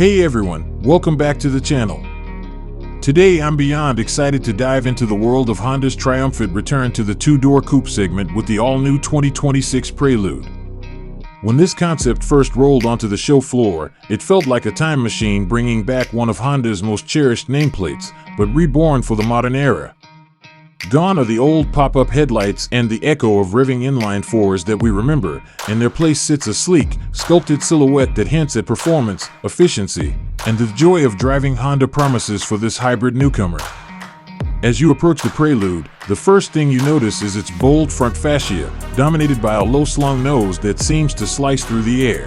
Hey everyone, welcome back to the channel. Today I'm beyond excited to dive into the world of Honda's triumphant return to the two-door coupe segment with the all-new 2026 Prelude. When this concept first rolled onto the show floor, it felt like a time machine bringing back one of Honda's most cherished nameplates, but reborn for the modern era. Gone are the old pop-up headlights and the echo of revving inline fours that we remember. In their place sits a sleek, sculpted silhouette that hints at performance, efficiency, and the joy of driving Honda promises for this hybrid newcomer. As you approach the Prelude, the first thing you notice is its bold front fascia, dominated by a low-slung nose that seems to slice through the air.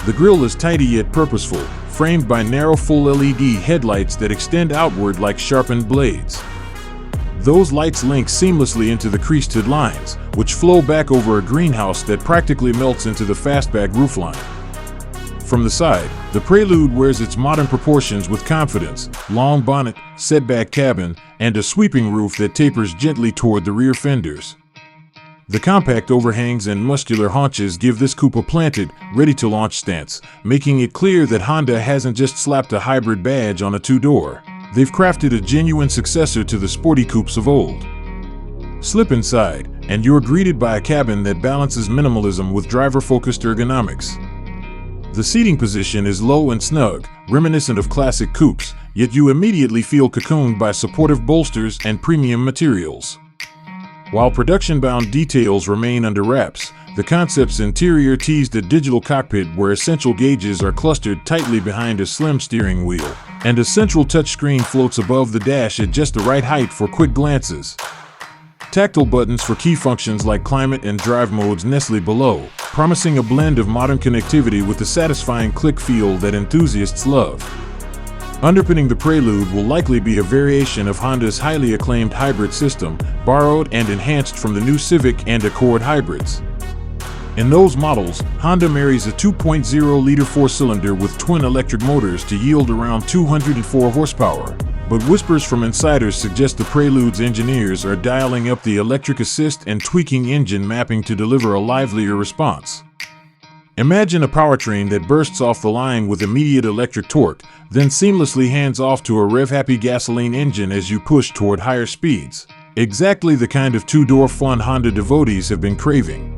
The grille is tidy yet purposeful, framed by narrow full LED headlights that extend outward like sharpened blades. Those lights link seamlessly into the creased hood lines, which flow back over a greenhouse that practically melts into the fastback roofline. From the side, the Prelude wears its modern proportions with confidence: long bonnet, setback cabin, and a sweeping roof that tapers gently toward the rear fenders. The compact overhangs and muscular haunches give this coupe a planted, ready-to-launch stance, making it clear that Honda hasn't just slapped a hybrid badge on a two-door. They've crafted a genuine successor to the sporty coupes of old. Slip inside, and you're greeted by a cabin that balances minimalism with driver-focused ergonomics. The seating position is low and snug, reminiscent of classic coupes, yet you immediately feel cocooned by supportive bolsters and premium materials. While production-bound details remain under wraps, the concept's interior teased a digital cockpit where essential gauges are clustered tightly behind a slim steering wheel, and a central touchscreen floats above the dash at just the right height for quick glances. Tactile buttons for key functions like climate and drive modes nestle below, promising a blend of modern connectivity with the satisfying click feel that enthusiasts love. Underpinning the Prelude will likely be a variation of Honda's highly acclaimed hybrid system, borrowed and enhanced from the new Civic and Accord hybrids. In those models, Honda marries a 2.0-liter four-cylinder with twin electric motors to yield around 204 horsepower. But whispers from insiders suggest the Prelude's engineers are dialing up the electric assist and tweaking engine mapping to deliver a livelier response. Imagine a powertrain that bursts off the line with immediate electric torque, then seamlessly hands off to a rev-happy gasoline engine as you push toward higher speeds. Exactly the kind of two-door fun Honda devotees have been craving.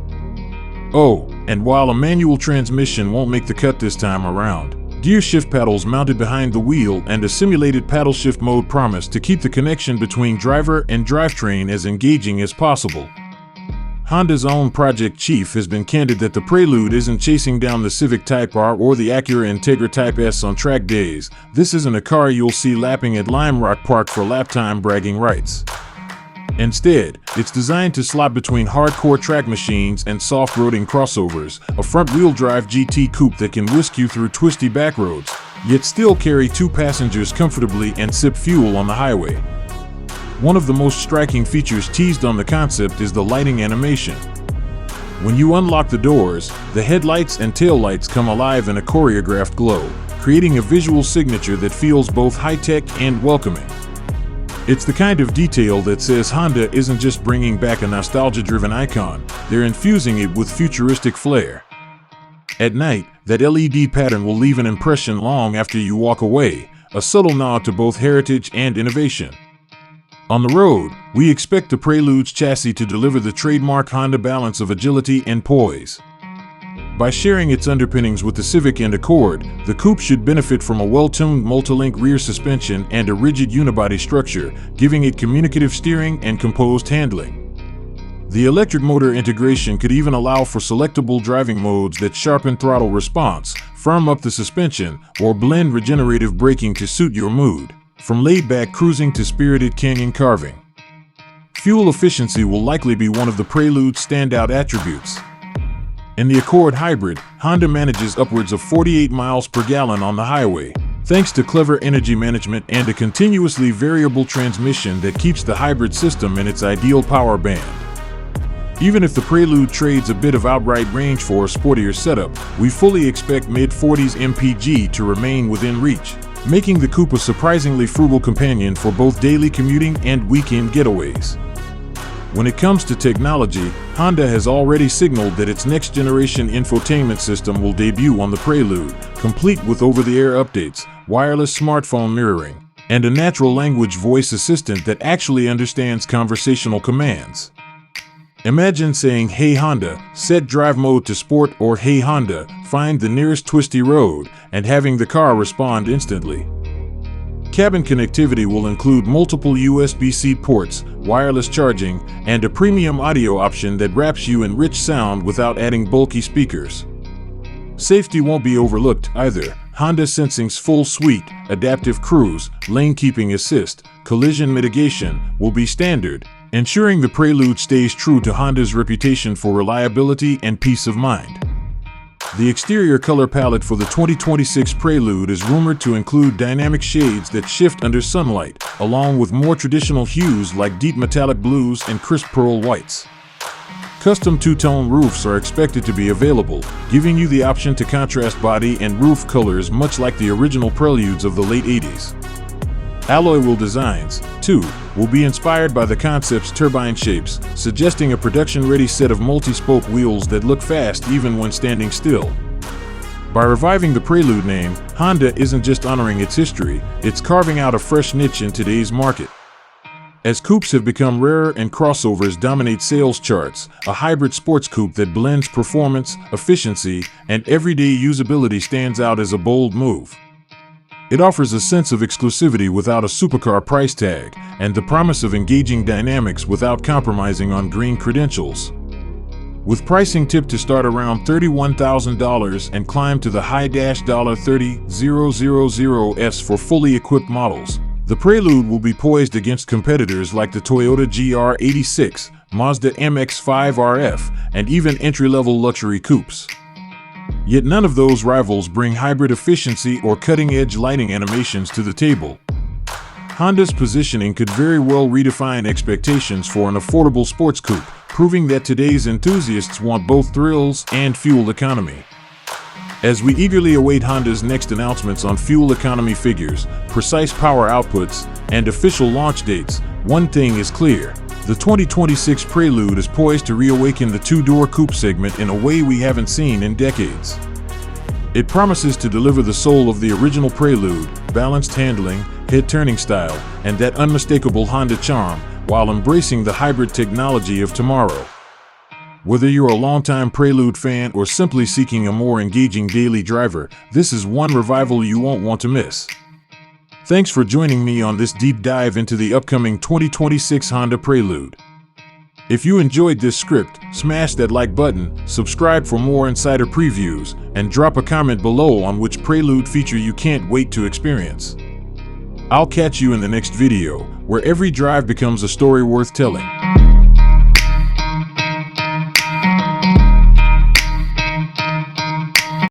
Oh, and while a manual transmission won't make the cut this time around, gear shift paddles mounted behind the wheel and a simulated paddle shift mode promise to keep the connection between driver and drivetrain as engaging as possible. Honda's own project chief has been candid that the Prelude isn't chasing down the Civic Type R or the Acura Integra Type S on track days. This isn't a car you'll see lapping at Lime Rock Park for lap time bragging rights. Instead, it's designed to slot between hardcore track machines and soft-roading crossovers, a front-wheel drive GT coupe that can whisk you through twisty back roads, yet still carry two passengers comfortably and sip fuel on the highway. One of the most striking features teased on the concept is the lighting animation. When you unlock the doors, the headlights and taillights come alive in a choreographed glow, creating a visual signature that feels both high-tech and welcoming. It's the kind of detail that says Honda isn't just bringing back a nostalgia-driven icon, they're infusing it with futuristic flair. At night, that LED pattern will leave an impression long after you walk away, a subtle nod to both heritage and innovation. On the road, we expect the Prelude's chassis to deliver the trademark Honda balance of agility and poise. By sharing its underpinnings with the Civic and Accord, the coupe should benefit from a well-tuned multi-link rear suspension and a rigid unibody structure, giving it communicative steering and composed handling. The electric motor integration could even allow for selectable driving modes that sharpen throttle response, firm up the suspension, or blend regenerative braking to suit your mood, from laid-back cruising to spirited canyon carving. Fuel efficiency will likely be one of the Prelude's standout attributes. In the Accord Hybrid, Honda manages upwards of 48 miles per gallon on the highway, thanks to clever energy management and a continuously variable transmission that keeps the hybrid system in its ideal power band. Even if the Prelude trades a bit of outright range for a sportier setup, we fully expect mid-40s MPG to remain within reach, making the coupe a surprisingly frugal companion for both daily commuting and weekend getaways. When it comes to technology, Honda has already signaled that its next-generation infotainment system will debut on the Prelude, complete with over-the-air updates, wireless smartphone mirroring, and a natural language voice assistant that actually understands conversational commands. Imagine saying, "Hey Honda, set drive mode to sport," or "Hey Honda, find the nearest twisty road," and having the car respond instantly. Cabin connectivity will include multiple USB-C ports, wireless charging, and a premium audio option that wraps you in rich sound without adding bulky speakers. Safety won't be overlooked either. Honda Sensing's full suite, adaptive cruise, lane keeping assist, collision mitigation will be standard, ensuring the Prelude stays true to Honda's reputation for reliability and peace of mind. The exterior color palette for the 2026 Prelude is rumored to include dynamic shades that shift under sunlight, along with more traditional hues like deep metallic blues and crisp pearl whites. Custom two-tone roofs are expected to be available, giving you the option to contrast body and roof colors much like the original Preludes of the late 80s. Alloy wheel designs, too, will be inspired by the concept's turbine shapes, suggesting a production-ready set of multi-spoke wheels that look fast even when standing still. By reviving the Prelude name, Honda isn't just honoring its history, it's carving out a fresh niche in today's market. As coupes have become rarer and crossovers dominate sales charts, a hybrid sports coupe that blends performance, efficiency, and everyday usability stands out as a bold move. It offers a sense of exclusivity without a supercar price tag, and the promise of engaging dynamics without compromising on green credentials. With pricing tipped to start around $31,000 and climb to the high $30,000s for fully equipped models, the Prelude will be poised against competitors like the Toyota GR86, Mazda MX-5 RF, and even entry-level luxury coupes. Yet none of those rivals bring hybrid efficiency or cutting-edge lighting animations to the table. Honda's positioning could very well redefine expectations for an affordable sports coupe, proving that today's enthusiasts want both thrills and fuel economy. As we eagerly await Honda's next announcements on fuel economy figures, precise power outputs, and official launch dates, one thing is clear. The 2026 Prelude is poised to reawaken the two-door coupe segment in a way we haven't seen in decades. It promises to deliver the soul of the original Prelude, balanced handling, head-turning style, and that unmistakable Honda charm, while embracing the hybrid technology of tomorrow. Whether you're a longtime Prelude fan or simply seeking a more engaging daily driver, this is one revival you won't want to miss. Thanks for joining me on this deep dive into the upcoming 2026 Honda Prelude. If you enjoyed this script, smash that like button, subscribe for more insider previews, and drop a comment below on which Prelude feature you can't wait to experience. I'll catch you in the next video, where every drive becomes a story worth telling.